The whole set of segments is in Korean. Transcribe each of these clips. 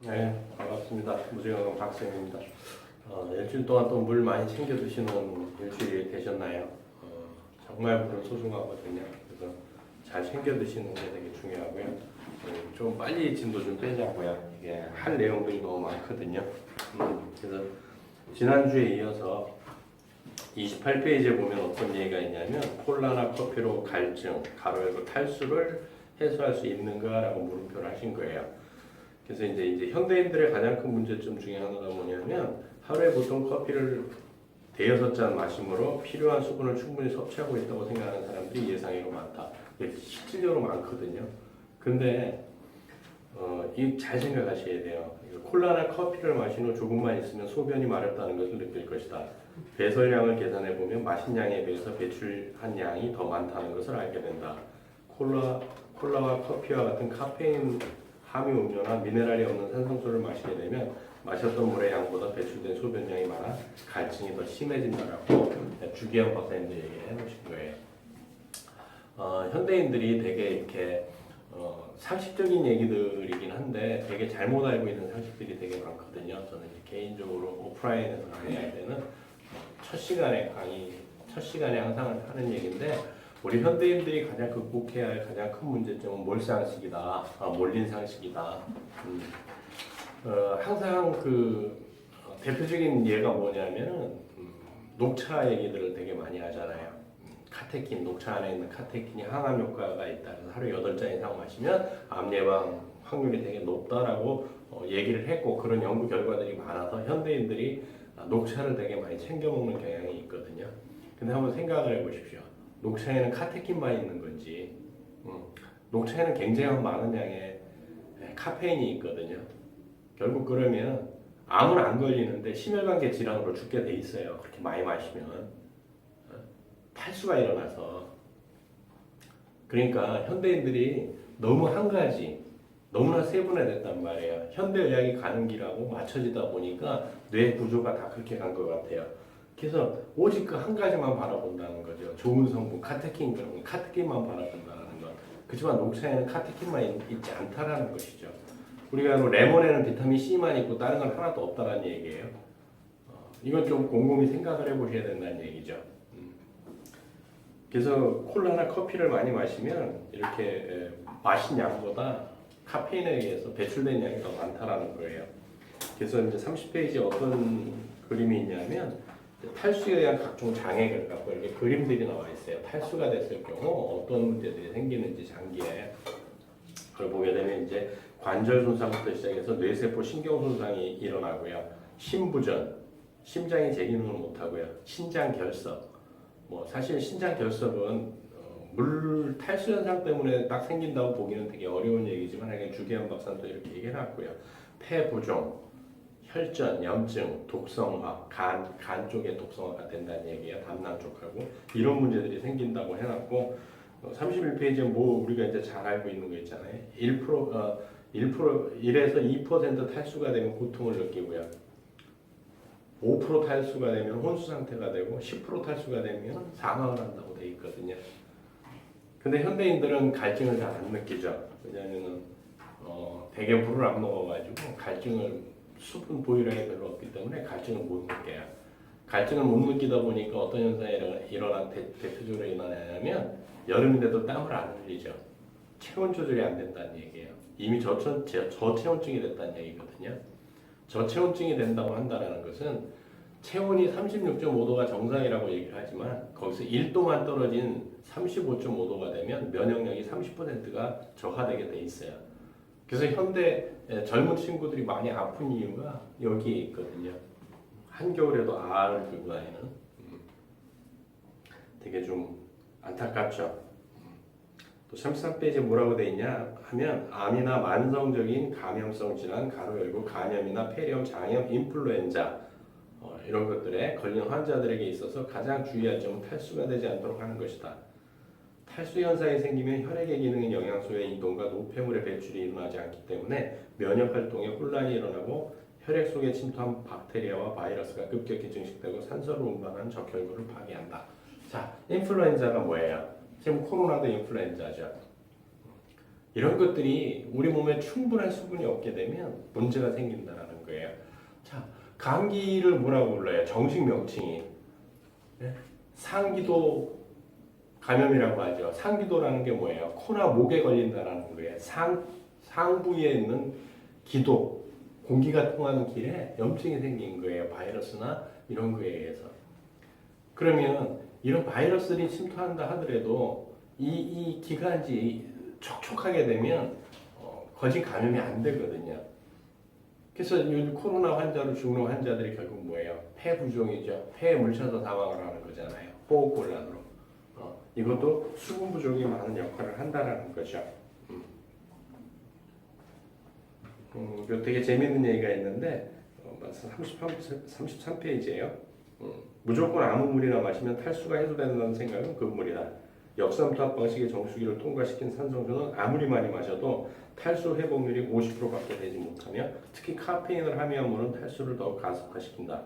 네, 반갑습니다. 무증한 박쌤입니다. 일주일 동안 또 물 많이 챙겨 드시는 일주일이 되셨나요? 정말 물은 소중하거든요. 그래서 잘 챙겨 드시는 게 되게 중요하고요. 좀 빨리 진도 좀 빼자고요. 이게 할 내용들이 너무 많거든요. 그래서 지난주에 이어서 28페이지에 보면 어떤 얘기가 있냐면 콜라나 커피로 갈증, 가로 열고 탈수를 해소할 수 있는가라고 물음표를 하신 거예요. 그래서 이제 현대인들의 가장 큰 문제점 중에 하나가 뭐냐면 하루에 보통 커피를 대여섯 잔 마심으로 필요한 수분을 충분히 섭취하고 있다고 생각하는 사람들이 예상외로 많다. 실질적으로 많거든요. 근데 이 잘 생각하셔야 돼요. 콜라나 커피를 마신 후 조금만 있으면 소변이 마렵다는 것을 느낄 것이다. 배설량을 계산해 보면 마신 양에 비해서 배출한 양이 더 많다는 것을 알게 된다. 콜라와 커피와 같은 카페인 함유 음료나 미네랄이 없는 산성수를 마시게 되면 마셨던 물의 양보다 배출된 소변량이 많아 갈증이 더 심해진다라고 주기현 박사님도 얘기해 놓으신 거예요. 현대인들이 되게 이렇게 상식적인 얘기들이긴 한데 되게 잘못 알고 있는 상식들이 되게 많거든요. 저는 이제 개인적으로 오프라인에서 강의할 때는 첫 시간에 항상 하는 얘기인데 우리 현대인들이 가장 극복해야 할 가장 큰 문제점은 몰상식이다, 몰린 상식이다. 항상 대표적인 예가 뭐냐면은 녹차 얘기들을 되게 많이 하잖아요. 카테킨, 녹차 안에 있는 카테킨이 항암 효과가 있다. 그래서 하루에 8잔 이상 마시면 암 예방 확률이 되게 높다라고 얘기를 했고 그런 연구 결과들이 많아서 현대인들이 녹차를 되게 많이 챙겨 먹는 경향이 있거든요. 근데 한번 생각을 해보십시오. 녹차에는 카테킨만 있는 건지, 녹차에는 굉장히 많은 양의 카페인이 있거든요. 결국 그러면 암은 안 걸리는데 심혈관계 질환으로 죽게 돼 있어요. 그렇게 많이 마시면 탈수가 일어나서. 그러니까 현대인들이 너무 한 가지, 너무나 세분화됐단 말이에요. 현대의학이 가는 길하고 맞춰지다 보니까 뇌 구조가 다 그렇게 간 것 같아요. 그래서 오직 그 한 가지만 바라본다는 거죠. 좋은 성분, 카테킨 그런 거, 카테킨만 바라본다는 것. 그렇지만 녹차에는 카테킨만 있지 않다라는 것이죠. 우리가 레몬에는 비타민 C만 있고 다른 건 하나도 없다라는 얘기예요. 이건 좀 곰곰이 생각을 해보셔야 된다는 얘기죠. 그래서 콜라나 커피를 많이 마시면 이렇게 마신 양보다 카페인에 의해서 배출된 양이 더 많다라는 거예요. 그래서 이제 30페이지에 어떤 그림이 있냐면 탈수에 대한 각종 장애를 갖고 이렇게 그림들이 나와 있어요. 탈수가 됐을 경우 어떤 문제들이 생기는지 장기에 그걸 보게 되면 이제 관절 손상부터 시작해서 뇌세포 신경 손상이 일어나고요. 심부전, 심장이 제 기능을 못하고요. 신장 결석, 사실 신장 결석은 물 탈수 현상 때문에 딱 생긴다고 보기는 되게 어려운 얘기지만 주기현 박사도 이렇게 얘기해놨고요. 폐 부종, 혈전, 염증, 독성화, 간 쪽에 독성화가 된다는 얘기예요. 담낭 쪽하고 이런 문제들이 생긴다고 해놨고 31페이지에 우리가 이제 잘 알고 있는 거 있잖아요. 1에서 2% 탈수가 되면 고통을 느끼고요. 5% 탈수가 되면 혼수 상태가 되고 10% 탈수가 되면 사망을 한다고 돼 있거든요. 근데 현대인들은 갈증을 잘 안 느끼죠. 왜냐하면 대개 물을 안 먹어가지고 수분 보유량이 별로 없기 때문에 갈증을 못 느껴요. 갈증을 못 느끼다 보니까 어떤 현상이 대표적으로 일어나냐면 여름인데도 땀을 안 흘리죠. 체온 조절이 안 된다는 얘기예요. 이미 저체온증이 됐다는 얘기거든요. 저체온증이 된다고 한다는 것은 체온이 36.5도가 정상이라고 얘기를 하지만 거기서 1도만 떨어진 35.5도가 되면 면역력이 30%가 저하되게 돼 있어요. 그래서 현대 젊은 친구들이 많이 아픈 이유가 여기에 있거든요. 한겨울에도 알을 들고 다니는 되게 좀 안타깝죠. 또 33페이지에 뭐라고 돼 있냐 하면 암이나 만성적인 감염성 질환, 가로 열고 간염이나 폐렴, 장염, 인플루엔자 이런 것들에 걸린 환자들에게 있어서 가장 주의할 점은 탈수가 되지 않도록 하는 것이다. 탈수 현상이 생기면 혈액의 기능인 영양소의 이동과 노폐물의 배출이 일어나지 않기 때문에 면역 활동에 혼란이 일어나고 혈액 속에 침투한 박테리아와 바이러스가 급격히 증식되고 산소를 운반하는 적혈구를 파괴한다. 자, 인플루엔자가 뭐예요? 지금 코로나도 인플루엔자죠. 이런 것들이 우리 몸에 충분한 수분이 없게 되면 문제가 생긴다는 거예요. 자, 감기를 뭐라고 불러요? 정식 명칭이 네? 상기도 감염이라고 하죠. 상기도라는 게 뭐예요? 코나 목에 걸린다라는 거예요. 상부에 있는 기도, 공기가 통하는 길에 염증이 생긴 거예요. 바이러스나 이런 거에 의해서. 그러면 이런 바이러스들이 침투한다 하더라도 이 기관지 촉촉하게 되면 거진 감염이 안 되거든요. 그래서 요즘 코로나 환자로 죽는 환자들이 결국 뭐예요? 폐 부종이죠. 폐에 물쳐서 사망을 하는 거잖아요. 호흡곤란으로. 이것도 수분 부족이 많은 역할을 한다라는 거죠. 되게 재밌는 얘기가 있는데 33페이지예요. 무조건 아무 물이나 마시면 탈수가 해소된다는 생각은 그 물이다. 역삼투압 방식의 정수기를 통과시킨 산성수는 아무리 많이 마셔도 탈수 회복률이 50%밖에 되지 못하며 특히 카페인을 함유한 물은 탈수를 더욱 가속화시킨다.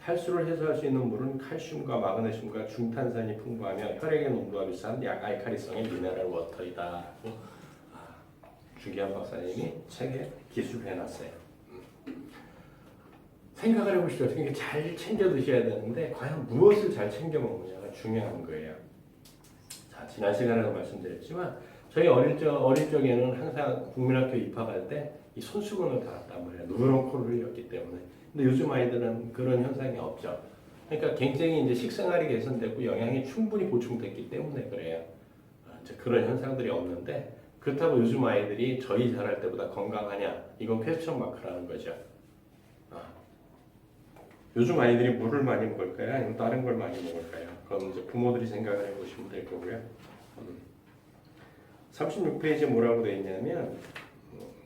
탈수를 해소할 수 있는 물은 칼슘과 마그네슘과 중탄산이 풍부하며 혈액의 농도와 비슷한 알칼리성의 미네랄 워터이다. 주기환 박사님이 책에 기술해놨어요. 생각을 해보시죠. 그러니까 잘 챙겨 드셔야 되는데 과연 무엇을 잘 챙겨 먹느냐가 중요한 거예요. 자, 지난 시간에도 말씀드렸지만 저희 어릴 적에는 항상 국민학교 입학할 때 이 손수건을 달았단 말이에요. 누런 코를 흘렸기 때문에. 근데 요즘 아이들은 그런 현상이 없죠. 그러니까 굉장히 이제 식생활이 개선됐고 영양이 충분히 보충됐기 때문에 그래요. 이제 그런 현상들이 없는데 그렇다고 요즘 아이들이 저희 자랄 때보다 건강하냐? 이건 퀘스천 마크라는 거죠. 요즘 아이들이 물을 많이 먹을까요? 아니면 다른 걸 많이 먹을까요? 그건 이제 부모들이 생각을 해보시면 될 거고요. 36페이지에 뭐라고 되어 있냐면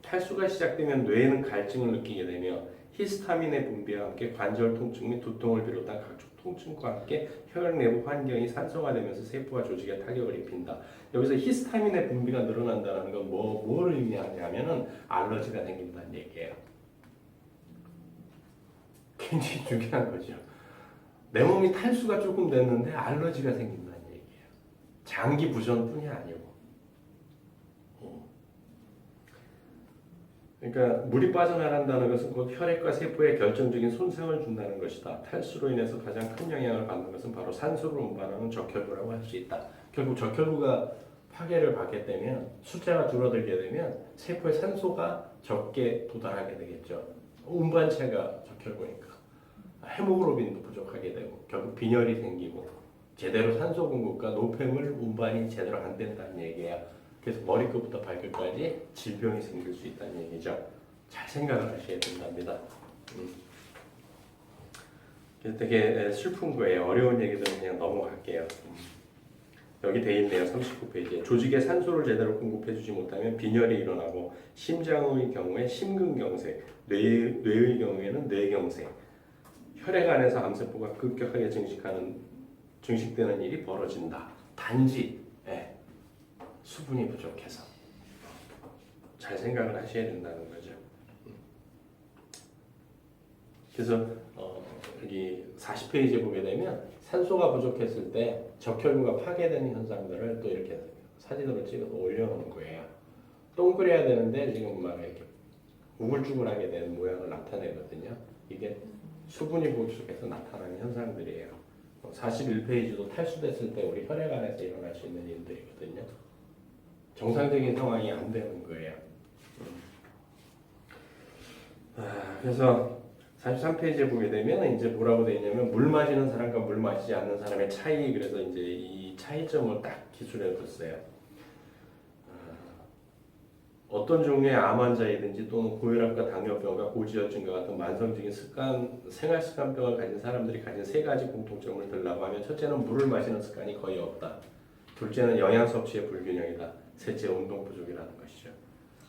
탈수가 시작되면 뇌에는 갈증을 느끼게 되며 히스타민의 분비와 함께 관절 통증 및 두통을 비롯한 각종 통증과 함께 혈액 내부 환경이 산소화되면서 세포와 조직에 타격을 입힌다. 여기서 히스타민의 분비가 늘어난다는 건 뭐를 의미하냐면은 알러지가 생긴다는 얘기예요. 굉장히 중요한 거죠. 내 몸이 탈수가 조금 됐는데 알러지가 생긴다는 얘기예요. 장기 부전뿐이 아니고. 그러니까 물이 빠져나간다는 것은 곧 혈액과 세포에 결정적인 손상을 준다는 것이다. 탈수로 인해서 가장 큰 영향을 받는 것은 바로 산소를 운반하는 적혈구라고 할 수 있다. 결국 적혈구가 파괴를 받게 되면 숫자가 줄어들게 되면 세포에 산소가 적게 도달하게 되겠죠. 운반체가 적혈구니까 헤모글로빈도 부족하게 되고 결국 빈혈이 생기고 제대로 산소 공급과 노폐물 운반이 제대로 안 된다는 얘기예요. 그래서 머리끝부터 발끝까지 질병이 생길 수 있다는 얘기죠. 잘 생각을 하셔야 된답니다. 되게 슬픈 거예요. 어려운 얘기들은 그냥 넘어갈게요. 여기 돼 있네요. 39페이지에. 조직에 산소를 제대로 공급해주지 못하면 빈혈이 일어나고 심장의 경우에 심근경색, 뇌의 경우에는 뇌경색, 혈액 안에서 암세포가 급격하게 증식되는 일이 벌어진다. 단지 수분이 부족해서 잘 생각을 하셔야 된다는 거죠. 그래서 여기 40페이지에 보게 되면 산소가 부족했을 때 적혈구가 파괴되는 현상들을 또 이렇게 사진으로 찍어서 올려놓은 거예요. 동그래야 되는데 지금 막 이렇게 우글쭈글하게 된 모양을 나타내거든요. 이게 수분이 부족해서 나타나는 현상들이에요. 41페이지도 탈수됐을 때 우리 혈액 안에서 일어날 수 있는 일들이거든요. 정상적인 상황이 안 되는 거예요. 그래서 43페이지에 보게 되면 이제 뭐라고 되어 있냐면 물 마시는 사람과 물 마시지 않는 사람의 차이, 그래서 이제 이 차이점을 딱 기술해 뒀어요. 어떤 종류의 암 환자이든지 또는 고혈압과 당뇨병과 고지혈증과 같은 만성적인 생활 습관병을 가진 사람들이 가진 세 가지 공통점을 들라고 하면 첫째는 물을 마시는 습관이 거의 없다. 둘째는 영양 섭취의 불균형이다. 셋째, 운동 부족이라는 것이죠.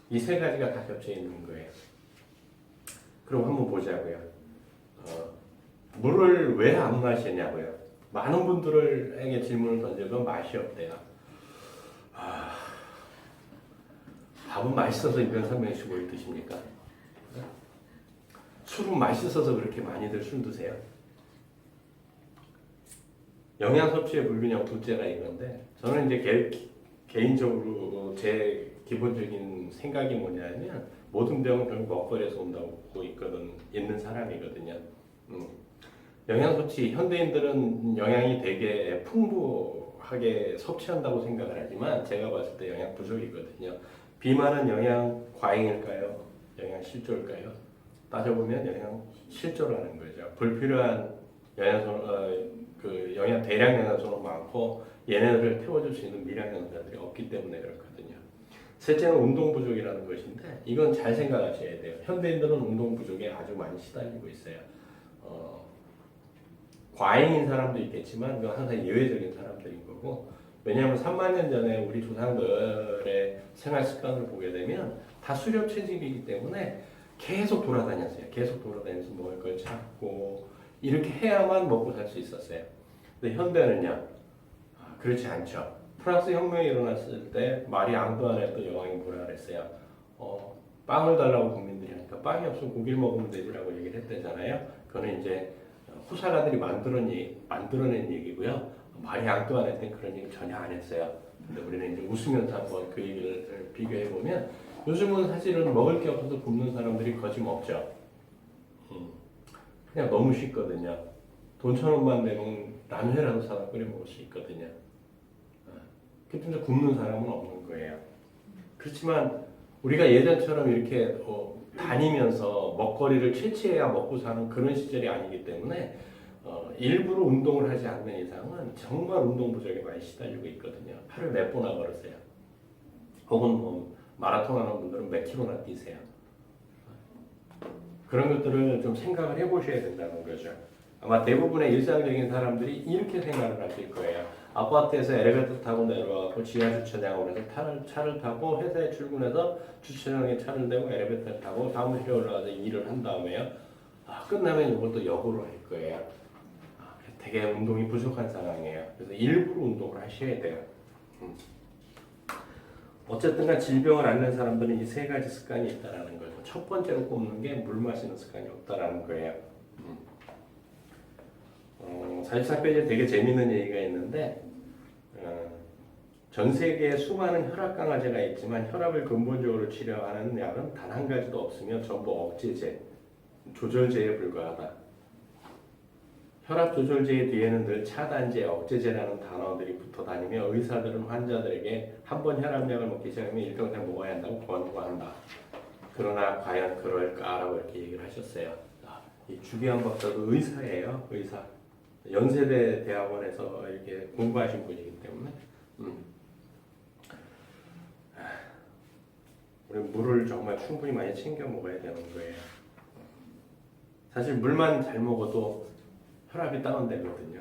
이 세 가지가 다 겹쳐 있는 거예요. 그럼 한번 보자고요. 물을 왜 안 마시냐고요. 많은 분들에게 질문을 던져도 맛이 없대요. 밥은 맛있어서 일병 3병씩 뭘 드십니까? 술은 맛있어서 그렇게 많이들 술 드세요? 영양 섭취의 불균형 둘째가 이건데 저는 이제 개인적으로 제 기본적인 생각이 뭐냐면 모든 병은 결국 먹거리에서 온다고 보고 있는 사람이거든요. 영양 섭취, 현대인들은 영양이 되게 풍부하게 섭취한다고 생각을 하지만 제가 봤을 때 영양 부족이거든요. 비만은 영양 과잉일까요? 영양 실조일까요? 따져보면 영양 실조라는 거죠. 불필요한 영양 대량 영양소는 많고 얘네들을 태워줄 수 있는 미량 영양소들이 없기 때문에 그렇거든요. 셋째는 운동 부족이라는 것인데 이건 잘 생각하셔야 돼요. 현대인들은 운동 부족에 아주 많이 시달리고 있어요. 과잉인 사람도 있겠지만 그건 항상 예외적인 사람들인 거고, 왜냐하면 3만 년 전에 우리 조상들의 생활 습관을 보게 되면 다 수렵 채집이기 때문에 계속 돌아다녔어요. 계속 돌아다니면서 먹을 걸 찾고 이렇게 해야만 먹고 살 수 있었어요. 근데 현대는요, 그렇지 않죠. 프랑스 혁명이 일어났을 때 마리 앙뚜아네트 여왕이 뭐라 그랬어요? 빵을 달라고 국민들이 하니까 빵이 없으면 고기를 먹으면 되지라고 얘기를 했대잖아요. 그거는 이제 후사가들이 만들어낸 얘기고요. 마리 앙뚜아네트는 그런 얘기 전혀 안 했어요. 근데 우리는 이제 웃으면서 한번 그 얘기를 비교해 보면 요즘은 사실은 먹을 게 없어서 굶는 사람들이 거짓없죠. 그냥 너무 쉽거든요. 돈 1,000원만 내면 라면이라도 사다 끓여 먹을 수 있거든요. 그때 굶는 사람은 없는 거예요. 그렇지만 우리가 예전처럼 이렇게 다니면서 먹거리를 채취해야 먹고 사는 그런 시절이 아니기 때문에 일부러 운동을 하지 않는 이상은 정말 운동 부족에 많이 시달리고 있거든요. 하루에 몇 번나 걸으세요? 혹은 뭐 마라톤 하는 분들은 몇 킬로나 뛰세요? 그런 것들을 좀 생각을 해보셔야 된다는 거죠. 아마 대부분의 일상적인 사람들이 이렇게 생각을 하실 거예요. 아파트에서 엘리베이터 타고 내려와서 지하 주차장으로 해서 차를 타고 회사에 출근해서 주차장에 차를 대고 엘리베이터를 타고 사무실에 올라가서 일을 한 다음에요. 끝나면 이것도 역으로 할 거예요. 되게 운동이 부족한 상황이에요. 그래서 일부러 운동을 하셔야 돼요. 어쨌든간 질병을 앓는 사람들은 이 세 가지 습관이 있다라는 거죠. 첫 번째로 꼽는 게 물 마시는 습관이 없다라는 거예요. 44페이지에 되게 재밌는 얘기가 있는데 전 세계에 수많은 혈압 강화제가 있지만 혈압을 근본적으로 치료하는 약은 단 한 가지도 없으며 전부 억제제, 조절제에 불과하다. 혈압 조절제의 뒤에는 늘 차단제, 억제제라는 단어들이 붙어 다니며 의사들은 환자들에게 한 번 혈압약을 먹기 시작하면 일평생 먹어야 한다고 권고한다. 그러나 과연 그럴까라고 이렇게 얘기를 하셨어요. 이 주기환 박사도 의사예요. 의사. 연세대 대학원에서 이렇게 공부하신 분이기 때문에 우리 물을 정말 충분히 많이 챙겨 먹어야 되는 거예요. 사실 물만 잘 먹어도 혈압이 다운되거든요.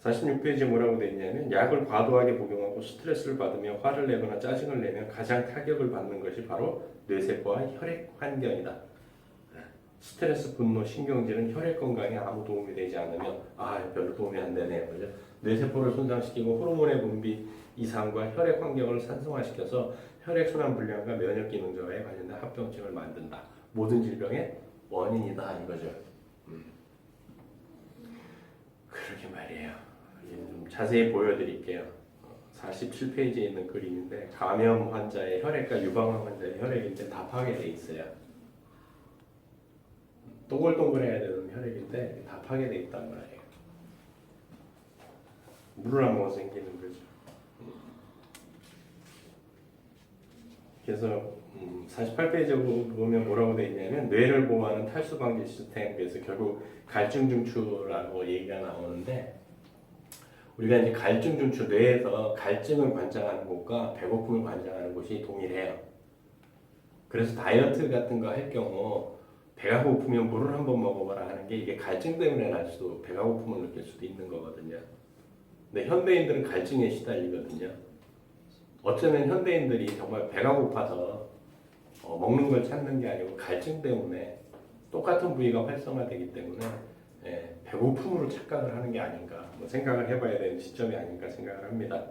46페이지에 뭐라고 되어 있냐면 약을 과도하게 복용하고 스트레스를 받으며 화를 내거나 짜증을 내면 가장 타격을 받는 것이 바로 뇌세포와 혈액 환경이다. 스트레스, 분노, 신경질은 혈액 건강에 아무 도움이 되지 않으며 별로 도움이 안 되네요. 그죠? 뇌세포를 손상시키고 호르몬의 분비 이상과 혈액 환경을 산성화시켜서 혈액순환 불량과 면역 기능 저하에 관련된 합병증을 만든다. 모든 질병의 원인이다 이거죠. 그러게 말이에요. 좀 자세히 보여드릴게요. 47페이지에 있는 그림인데 감염 환자의 혈액과 유방암 환자의 혈액인데 다 파괴돼 있어요. 동글동글해야 되는 혈액인데 다 파괴돼 있단 말이에요. 물을 안 먹어서 생기는 거죠. 그래서 48페이지에 보면 뭐라고 되어 있냐면 뇌를 보호하는 탈수 방지 시스템, 그래서 결국 갈증 중추라고 얘기가 나오는데 우리가 이제 갈증 중추 뇌에서 갈증을 관장하는 곳과 배고픔을 관장하는 곳이 동일해요. 그래서 다이어트 같은 거 할 경우 배가 고프면 물을 한번 먹어봐라 하는 게 이게 갈증 때문에 날 수도 배가 고픔을 느낄 수도 있는 거거든요. 근데 현대인들은 갈증에 시달리거든요. 어쩌면 현대인들이 정말 배가 고파서 먹는 걸 찾는 게 아니고 갈증 때문에 똑같은 부위가 활성화되기 때문에 배고픔으로 착각을 하는 게 아닌가 생각을 해봐야 되는 시점이 아닌가 생각을 합니다.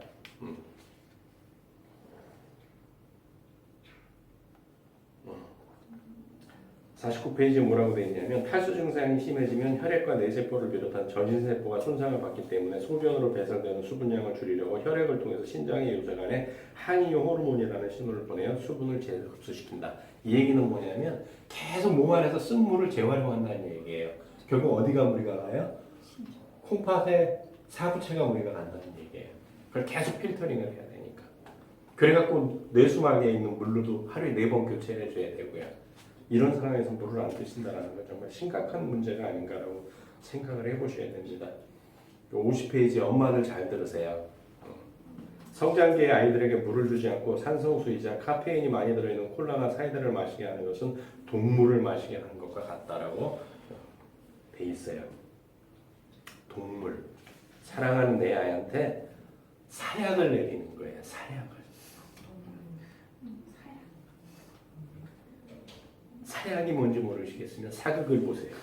49페이지에 뭐라고 되어 있냐면 탈수 증상이 심해지면 혈액과 뇌세포를 비롯한 전신세포가 손상을 받기 때문에 소변으로 배설되는 수분량을 줄이려고 혈액을 통해서 신장의 요자간에 항이효 호르몬이라는 신호를 보내어 수분을 재흡수시킨다. 이 얘기는 뭐냐면 계속 몸 안에서 쓴 물을 재활용한다는 얘기예요. 결국 어디가 무리가 가요? 콩팥에 사부체가 무리가 간다는 얘기예요. 그걸 계속 필터링을 해야 되니까. 그래갖고 뇌수막에 있는 물로도 하루에 4번 교체를 해줘야 되고요. 이런 상황에서 물을 안 드신다는 건 정말 심각한 문제가 아닌가라고 생각을 해보셔야 됩니다. 50페이지 엄마들 잘 들으세요. 성장기의 아이들에게 물을 주지 않고 산성수이자 카페인이 많이 들어있는 콜라나 사이다를 마시게 하는 것은 동물을 마시게 하는 것과 같다라고 돼 있어요. 동물. 사랑하는 내 아이한테 사약을 내리는 거예요. 사약을. 사약이 뭔지 모르시겠으면 사극을 보세요.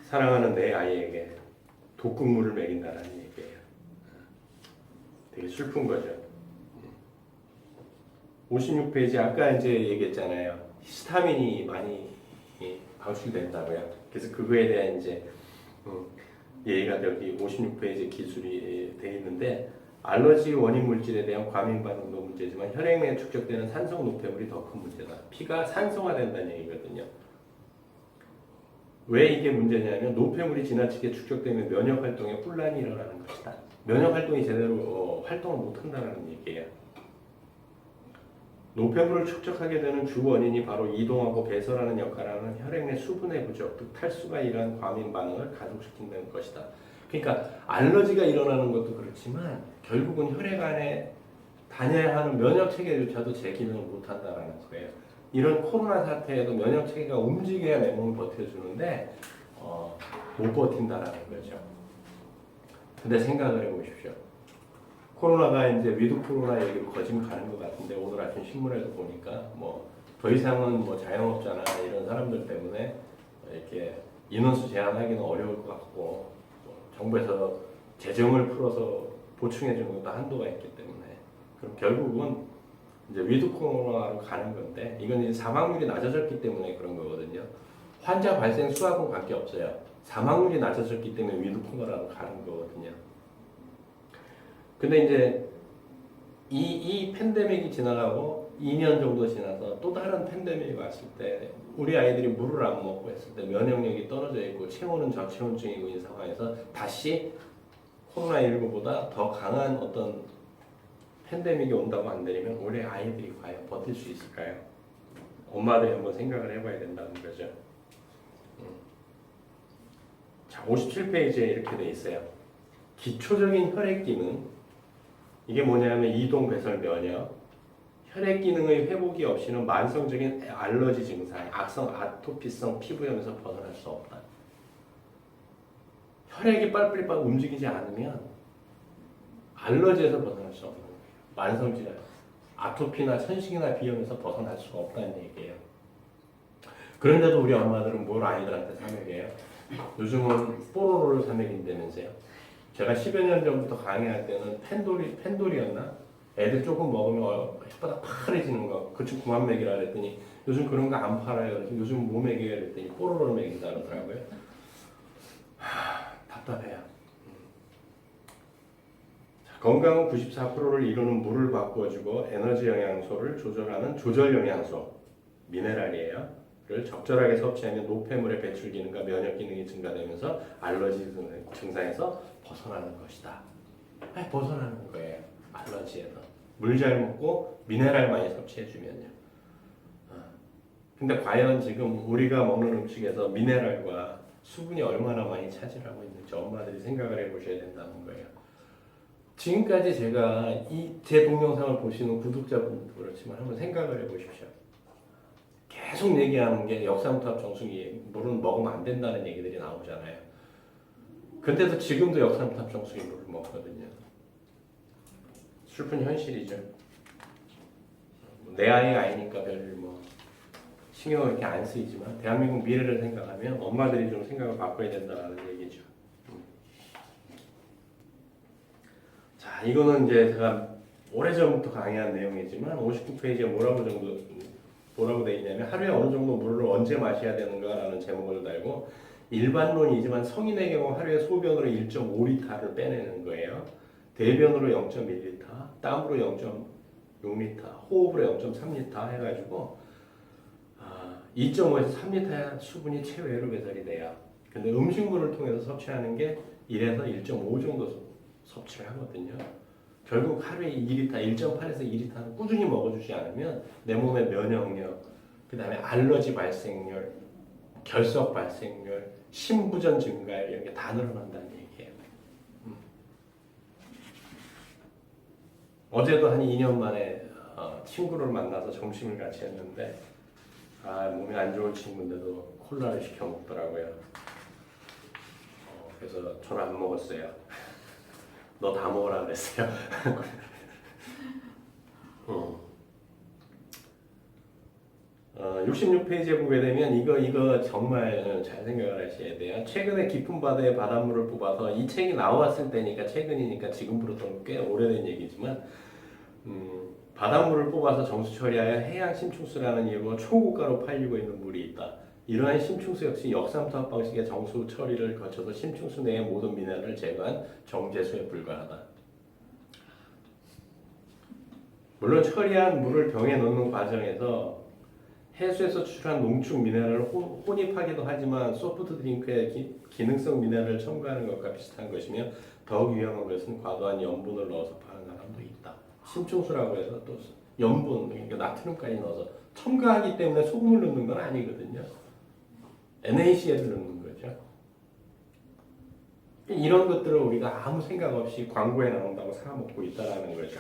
사랑하는 내 아이에게 독극물을 먹인다는 얘기예요. 되게 슬픈 거죠. 56페이지 아까 이제 얘기했잖아요. 히스타민이 많이 방출된다고요. 그래서 그거에 대한 이제 얘기가 여기 56페이지 기술이 돼 있는데 알러지 원인 물질에 대한 과민 반응도 문제지만 혈액 내에 축적되는 산성 노폐물이 더 큰 문제다. 피가 산성화된다는 얘기거든요. 왜 이게 문제냐면 노폐물이 지나치게 축적되면 면역 활동에 혼란이 일어나는 것이다. 면역 활동이 제대로 활동을 못한다는 얘기예요. 노폐물을 축적하게 되는 주 원인이 바로 이동하고 배설하는 역할을 하는 혈액 내 수분의 부족, 즉 탈수가 이러한 과민 반응을 가속시킨다는 것이다. 그러니까 알러지가 일어나는 것도 그렇지만 결국은 혈액 안에 다녀야 하는 면역 체계조차도 제 기능을 못한다라는 거예요. 이런 코로나 사태에도 면역 체계가 움직여야 내 몸을 버텨주는데 못 버틴다라는 거죠. 근데 생각을 해보십시오. 코로나가 이제 위드 코로나 얘기로 거짓말 가는 것 같은데 오늘 아침 신문에도 보니까 뭐 더 이상은 뭐 자영업자나 이런 사람들 때문에 이렇게 인원수 제한하기는 어려울 것 같고 정부에서 재정을 풀어서 보충해 주는 것도 한도가 있기 때문에 그럼 결국은 이제 위드 코로나로 가는 건데 이건 이제 사망률이 낮아졌기 때문에 그런 거거든요. 환자 발생 수하고는 관계 없어요. 사망률이 낮아졌기 때문에 위드 코로나로 가는 거거든요. 근데 이제 이 팬데믹이 지나가고 2년 정도 지나서 또 다른 팬데믹이 왔을 때 우리 아이들이 물을 안 먹고 했을 때 면역력이 떨어져 있고 체온은 저체온증이고 있는 상황에서 다시 코로나19보다 더 강한 어떤 팬데믹이 온다고 한다면 우리 아이들이 과연 버틸 수 있을까요? 엄마들이 한번 생각을 해봐야 된다는 거죠. 자, 57페이지에 이렇게 돼 있어요. 기초적인 혈액 기능 이게 뭐냐면 이동, 배설, 면역 혈액 기능의 회복이 없이는 만성적인 알러지 증상, 악성 아토피성 피부염에서 벗어날 수 없다. 혈액이 빨리빨리 움직이지 않으면 알러지에서 벗어날 수 없는 거예요. 만성질환, 아토피나 천식이나 비염에서 벗어날 수가 없다는 얘기예요. 그런데도 우리 엄마들은 뭘 아이들한테 사먹여요? 요즘은 뽀로로를 사먹인다면서요. 제가 10여 년 전부터 강의할 때는 펜돌이었나? 애들 조금 먹으면 혓바닥 파래지는 거 그쪽 그만 먹이라 그랬더니 요즘 그런 거 안 팔아요. 요즘 뭐 먹여야 그랬더니 뽀로로를 먹인다 그러더라고요. 답답해요. 자, 건강은 94%를 이루는 물을 바꿔주고 에너지 영양소를 조절하는 조절 영양소 미네랄이에요. 를 적절하게 섭취하면 노폐물의 배출 기능과 면역 기능이 증가되면서 알러지 증상에서 벗어나는 것이다. 벗어나는 거예요. 알러지에서. 물 잘 먹고 미네랄 많이 섭취해주면요. 근데 과연 지금 우리가 먹는 음식에서 미네랄과 수분이 얼마나 많이 차지하고 있는지 엄마들이 생각을 해보셔야 된다는 거예요. 지금까지 제가 제 동영상을 보시는 구독자분들도 그렇지만 한번 생각을 해보십시오. 계속 얘기하는 게 역삼투압 정수기 물은 먹으면 안 된다는 얘기들이 나오잖아요. 근데도 지금도 역삼투압 정수기 물을 먹거든요. 슬픈 현실이죠. 내 아이가 아니니까 별 신경을 이렇게 안 쓰이지만 대한민국 미래를 생각하면 엄마들이 좀 생각을 바꿔야 된다는 얘기죠. 자, 이거는 이제 제가 오래전부터 강의한 내용이지만 59페이지에 뭐라고 정도 뭐라고 돼 있냐면 하루에 어느 정도 물을 언제 마셔야 되는가라는 제목을 달고 일반론이지만 성인의 경우 하루에 소변으로 1.5리터를 빼내는 거예요. 대변으로 0.1리터, 땀으로 0.6리터, 호흡으로 0.3리터 해가지고 2.5에서 3리터의 수분이 체외로 배설이 돼요. 근데 음식물을 통해서 섭취하는 게 1에서 1.5 정도 섭취를 하거든요. 결국 하루에 2리터, 1.8에서 2리터는 꾸준히 먹어주지 않으면 내 몸의 면역력, 그 다음에 알러지 발생률, 결석 발생률, 심부전 증가율 이런 게 다 늘어난다는 얘기예요. 어제도 한 2년 만에 친구를 만나서 점심을 같이 했는데 몸이 안 좋은 친구인데도 콜라를 시켜 먹더라고요. 그래서 저는 안 먹었어요. 너 다 먹으라 그랬어요. 66페이지에 보게 되면 이거 정말 잘 생각을 하셔야 돼요. 최근에 깊은 바다의 바닷물을 뽑아서 이 책이 나왔을 때니까 최근이니까 지금부터 꽤 오래된 얘기지만 바닷물을 뽑아서 정수 처리하여 해양 심층수라는 이름으로 초고가로 팔리고 있는 물이 있다. 이러한 심층수 역시 역삼투압 방식의 정수 처리를 거쳐서 심층수 내의 모든 미네랄을 제거한 정제수에 불과하다. 물론 처리한 물을 병에 넣는 과정에서 해수에서 추출한 농축 미네랄을 혼입하기도 하지만 소프트 드링크에 기능성 미네랄을 첨가하는 것과 비슷한 것이며 더욱 위험한 것은 과도한 염분을 넣어서 파는 사람도 있다. 심층수라고 해서 또 염분, 그러니까 나트륨까지 넣어서 첨가하기 때문에 소금을 넣는 건 아니거든요. NaCl을 넣는 거죠. 이런 것들을 우리가 아무 생각 없이 광고에 나온다고 사먹고 있다라는 거죠.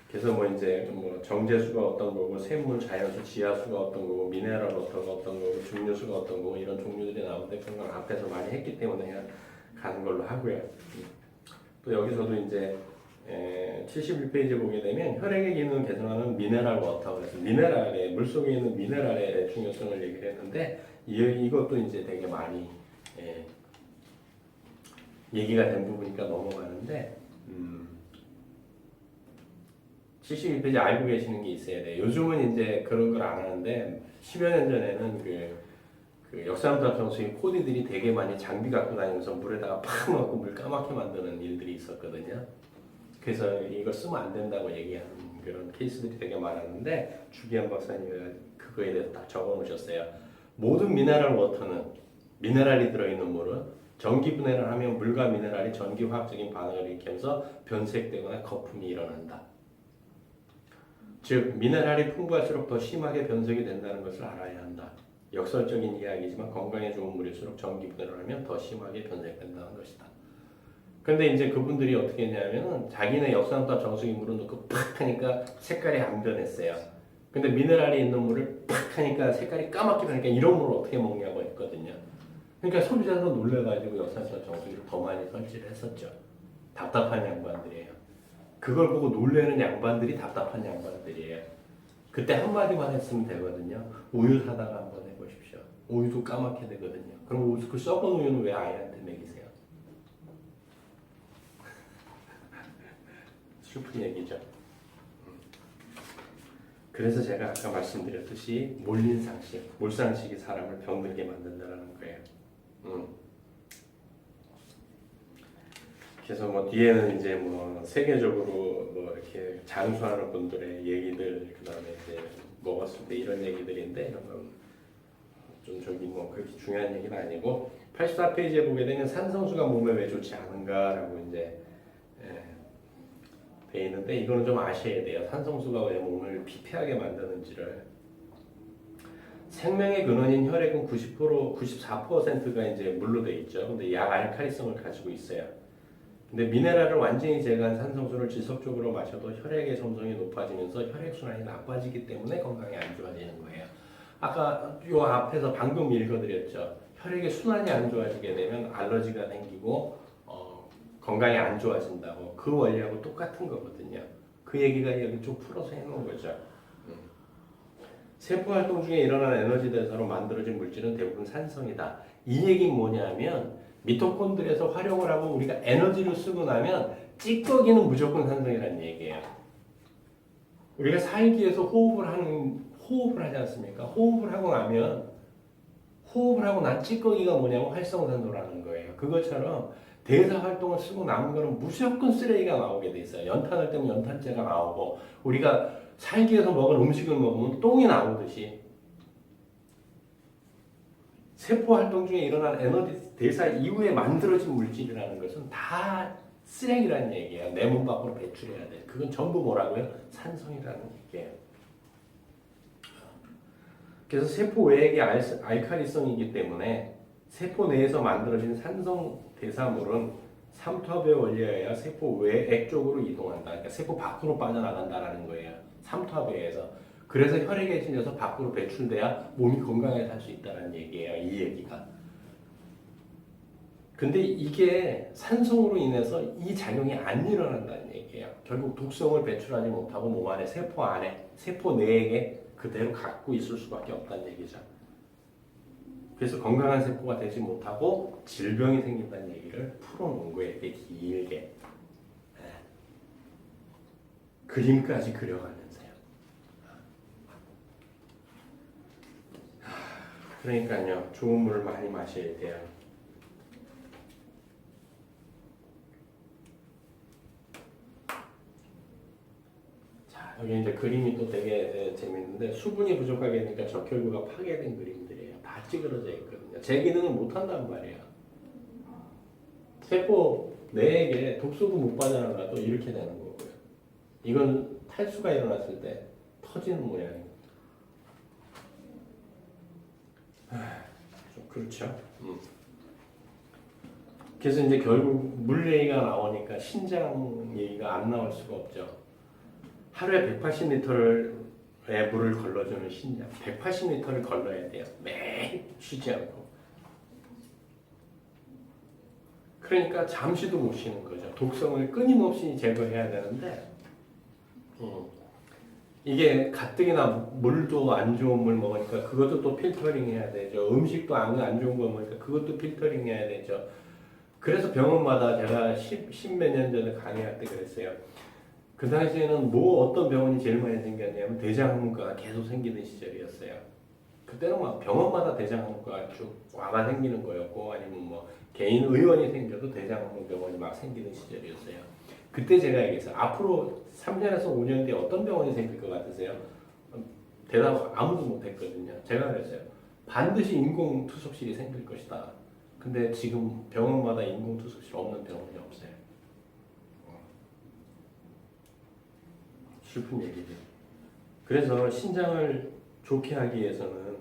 그래서 이제 정제수가 어떤 거고 샘물, 자연수, 지하수가 어떤 거고 미네랄 어떤 거고 중류수가 어떤 거고 이런 종류들이 나오는데 그런 걸 앞에서 많이 했기 때문에 그냥 가는 걸로 하고요. 또 여기서도 이제 71페이지 보게 되면 혈액의 기능을 개선하는 미네랄 워터, 그래서 미네랄의 물속에 있는 미네랄의 중요성을 얘기를 했는데 이것도 이제 되게 많이 얘기가 된 부분이니까 넘어가는데 71페이지 알고 계시는 게 있어야 돼요. 요즘은 이제 그런 걸 안 하는데 10여 년 전에는 그 역삼투압 정수기 코디들이 되게 많이 장비 갖고 다니면서 물에다가 팍 넣고 물 까맣게 만드는 일들이 있었거든요. 그래서 이거 쓰면 안 된다고 얘기하는 그런 케이스들이 되게 많았는데 주기현 박사님이 그거에 대해서 딱 적어 놓으셨어요. 모든 미네랄 워터는 미네랄이 들어있는 물은 전기 분해를 하면 물과 미네랄이 전기 화학적인 반응을 일으키면서 변색되거나 거품이 일어난다. 즉 미네랄이 풍부할수록 더 심하게 변색이 된다는 것을 알아야 한다. 역설적인 이야기지만 건강에 좋은 물일수록 전기 분해를 하면 더 심하게 변색된다는 것이다. 근데 이제 그분들이 어떻게 했냐면은 자기네 역삼투압 정수기 물을 넣고 팍 하니까 색깔이 안 변했어요. 근데 미네랄이 있는 물을 팍 하니까 색깔이 까맣게 변하니까 이런 물을 어떻게 먹냐고 했거든요. 그러니까 소비자도 놀래가지고 역삼투압 정수기를 더 많이 설치를 했었죠. 답답한 양반들이에요. 그걸 보고 놀래는 양반들이 답답한 양반들이에요. 그때 한마디만 했으면 되거든요. 우유 사다가 한번 해보십시오. 우유도 까맣게 되거든요. 그럼 그 썩은 우유는 왜 아이한테 먹이세요? 슬픈 얘기죠. 그래서 제가 아까 말씀드렸듯이 몰린상식, 몰상식이 사람을 병들게 만든다는 거예요. 그래서 뒤에는 이제 세계적으로 이렇게 장수하는 분들의 얘기들, 그 다음에 이제 먹었을 때 이런 얘기들인데 이런 건 좀 그렇게 중요한 얘기는 아니고 84페이지에 보게 되면 산성수가 몸에 왜 좋지 않은가라고 이제 돼 있는데 이거는 좀 아셔야 돼요. 산성수가 왜 몸을 피폐하게 만드는지를. 생명의 근원인 혈액은 94%가 이제 물로 돼 있죠. 근데 약알칼리성을 가지고 있어요. 근데 미네랄을 완전히 제거한 산성수를 지속적으로 마셔도 혈액의 점성이 높아지면서 혈액순환이 나빠지기 때문에 건강이 안 좋아지는 거예요. 아까 요 앞에서 방금 읽어드렸죠. 혈액의 순환이 안 좋아지게 되면 알러지가 생기고 건강이 안 좋아진다고. 그 원리하고 똑같은 거거든요. 그 얘기가 여기 쭉 풀어서 해놓은 거죠. 세포 활동 중에 일어나는 에너지 대사로 만들어진 물질은 대부분 산성이다. 이 얘기는 뭐냐면 미토콘드리아에서 활용을 하고 우리가 에너지를 쓰고 나면 찌꺼기는 무조건 산성이라는 얘기예요. 우리가 살기 위해서 호흡을 하는 호흡을 하지 않습니까? 호흡을 하고 나면 호흡을 하고 난 찌꺼기가 뭐냐면 활성산소라는 거예요. 그것처럼 대사 활동을 쓰고 남은 거는 무조건 쓰레기가 나오게 돼 있어요. 연탄을 때면 연탄재가 나오고 우리가 살기 위해서 먹을 음식을 먹으면 똥이 나오듯이 세포 활동 중에 일어난 에너지 대사 이후에 만들어진 물질이라는 것은 다 쓰레기라는 얘기예요. 내 몸 밖으로 배출해야 돼. 그건 전부 뭐라고요? 산성이라는 얘기예요. 그래서 세포 외액이 알칼리성이기 때문에 세포 내에서 만들어진 산성 대사물은 삼투압의 원리에 의해 세포 외액 쪽으로 이동한다. 그러니까 세포 밖으로 빠져나간다라는 거예요. 삼투압에 의해서. 그래서 혈액에 실려서 밖으로 배출돼야 몸이 건강하게 살 수 있다는 얘기예요. 이 얘기가. 근데 이게 산성으로 인해서 이 작용이 안 일어난다는 얘기예요. 결국 독성을 배출하지 못하고 몸 안에 세포 내에 그대로 갖고 있을 수밖에 없다는 얘기죠. 그래서 건강한 세포가 되지 못하고 질병이 생긴다는 얘기를 풀어놓은 거예요. 이렇게 길게. 네. 그림까지 그려가면서요. 그러니까요. 좋은 물을 많이 마셔야 돼요. 자, 여기 이제 그림이 또 되게 재밌는데 수분이 부족하게 되니까 적혈구가 파괴된 그림들이에요. 다 찌그러져 있거든요. 제 기능을 못 한단 말이에요. 세포 내에게 독소도 못 빠져나가도 이렇게 되는 거고요. 이건 탈수가 일어났을 때 터지는 모양입니다. 좀 그렇죠. 그래서 이제 결국 물 얘기가 나오니까 신장 얘기가 안 나올 수가 없죠. 하루에 180리터의 물을 걸러주는 신장, 180리터를 걸러야 돼요. 매일 쉬지 않고. 그러니까 잠시도 못 쉬는 거죠. 독성을 끊임없이 제거해야 되는데 이게 가뜩이나 물도 안 좋은 물 먹으니까 그것도 또 필터링 해야 되죠. 음식도 안 좋은 거 먹으니까 그것도 필터링 해야 되죠. 그래서 병원마다 제가 10몇 년 전에 강의할 때 그랬어요. 그 당시에는 어떤 병원이 제일 많이 생겼냐면 대장암과가 계속 생기는 시절이었어요. 그때는 막 병원마다 대장암과가 쭉 와가 생기는 거였고 아니면 뭐 개인 의원이 생겨도 대장암 병원이 막 생기는 시절이었어요. 그때 제가 얘기했어요. 앞으로 3년에서 5년 뒤에 어떤 병원이 생길 것 같으세요? 대답 아무도 못했거든요. 제가 그랬어요. 반드시 인공투석실이 생길 것이다. 근데 지금 병원마다 인공투석실 없는 병원이 없어요. 슬픈 얘기죠. 그래서 신장을 좋게 하기 위해서는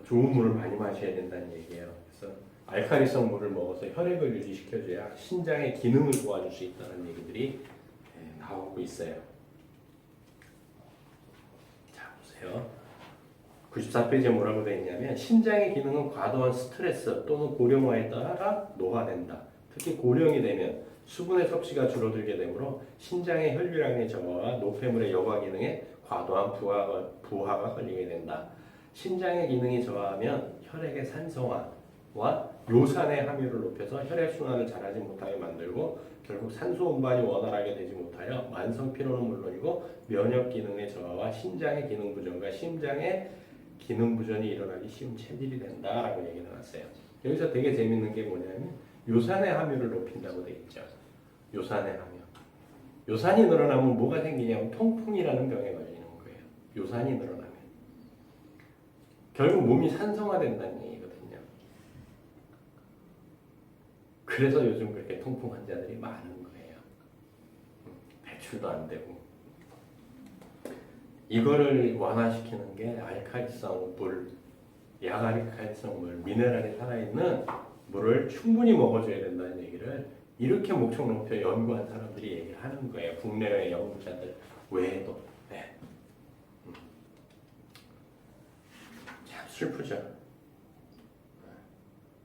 좋은 물을 많이 마셔야 된다는 얘기예요. 그래서 알칼리성 물을 먹어서 혈액을 유지시켜줘야 신장의 기능을 도와줄 수 있다는 얘기들이 나오고 있어요. 자, 보세요. 94페이지에 뭐라고 되어 있냐면 신장의 기능은 과도한 스트레스 또는 고령화에 따라 노화된다. 특히 고령이 되면 수분의 섭취가 줄어들게 되므로 신장의 혈류량의 저하와 노폐물의 여과 기능에 과도한 부하가 걸리게 된다. 신장의 기능이 저하하면 혈액의 산성화와 요산의 함유를 높여서 혈액순환을 잘하지 못하게 만들고 결국 산소 운반이 원활하게 되지 못하여 만성 피로는 물론이고 면역 기능의 저하와 신장의 기능 부전과 심장의 기능 부전이 일어나기 쉬운 체질이 된다라고 얘기를 해놨어요. 여기서 되게 재밌는 게 뭐냐면 요산의 함유를 높인다고 되어 있죠. 요산의 함유. 요산이 늘어나면 뭐가 생기냐면 통풍이라는 병에 걸리는 거예요. 요산이 늘어나면. 결국 몸이 산성화된다는 얘기거든요. 그래서 요즘 그렇게 통풍 환자들이 많은 거예요. 배출도 안 되고. 이거를 완화시키는 게 알칼리성 물, 약알칼리성 물, 미네랄이 살아있는 물을 충분히 먹어줘야 된다는 얘기를 이렇게 목청 높여 연구한 사람들이 얘기를 하는 거예요. 국내외 연구자들 외에도. 네. 참 슬프죠.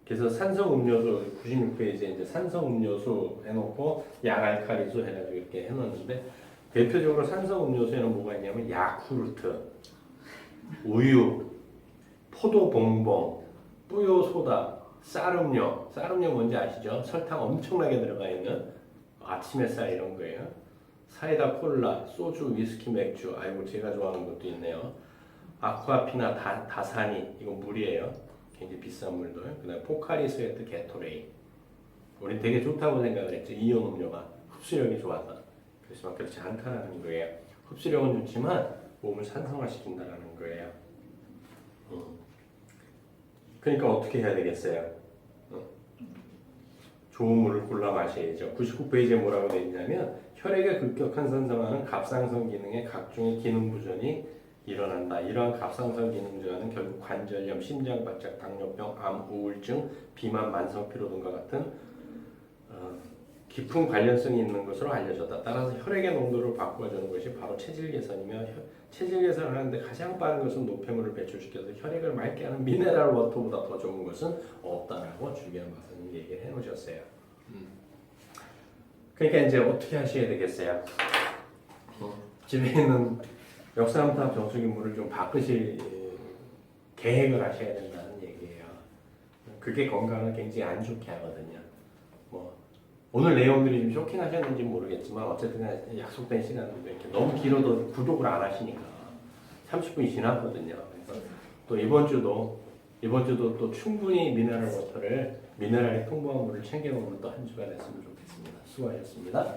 그래서 산성 음료수 96페이지에 이제 산성 음료수 해놓고 약알칼리수 해가지고 이렇게 해놓는데 대표적으로 산성 음료수에는 뭐가 있냐면 야쿠르트, 우유, 포도봉봉, 뿌요소다, 쌀음료. 쌀음료 뭔지 아시죠? 설탕 엄청나게 들어가 있는 아침 햇살 이런 거예요. 사이다, 콜라, 소주, 위스키, 맥주. 아이고 제가 좋아하는 것도 있네요. 아쿠아피나 다사니 이거 물이에요. 굉장히 비싼 물들. 그다음에 포카리 스웨트, 게토레이. 우리 되게 좋다고 생각을 했죠. 이온 음료가 흡수력이 좋아서. 그렇지만 그렇지 않다라는 거예요. 흡수력은 좋지만 몸을 산성화시킨다라는 거예요. 그러니까 어떻게 해야 되겠어요? 좋은 물을 골라 마셔야죠. 99페이지에 뭐라고 되어 있냐면 혈액의 급격한 산성화는 갑상선 기능의 각종의 기능 부전이 일어난다. 이러한 갑상선 기능 저하는 결국 관절염, 심장발작, 당뇨병, 암, 우울증, 비만, 만성피로 등과 같은 깊은 관련성이 있는 것으로 알려졌다. 따라서 혈액의 농도를 바꿔주는 것이 바로 체질 개선이며 체질 개선을 하는데 가장 빠른 것은 노폐물을 배출시켜서 혈액을 맑게 하는 미네랄 워터보다 더 좋은 것은 없다라고 주기현 박사님 얘기를 해놓으셨어요. 그러니까 이제 어떻게 하셔야 되겠어요? 집에 있는 역삼탑 정수기 물을 좀 바꾸실 계획을 하셔야 된다는 얘기예요. 그게 건강을 굉장히 안 좋게 하거든요. 뭐 오늘 내용들이 좀 쇼킹하셨는지 모르겠지만 어쨌든 약속된 시간인데 이렇게 너무 길어도 구독을 안 하시니까 30분이 지났거든요. 그래서 또 이번 주도 또 충분히 미네랄 워터를 미네랄이 풍부한 물을 챙겨 먹는 또 한 주가 됐으면 좋겠습니다. 수고하셨습니다.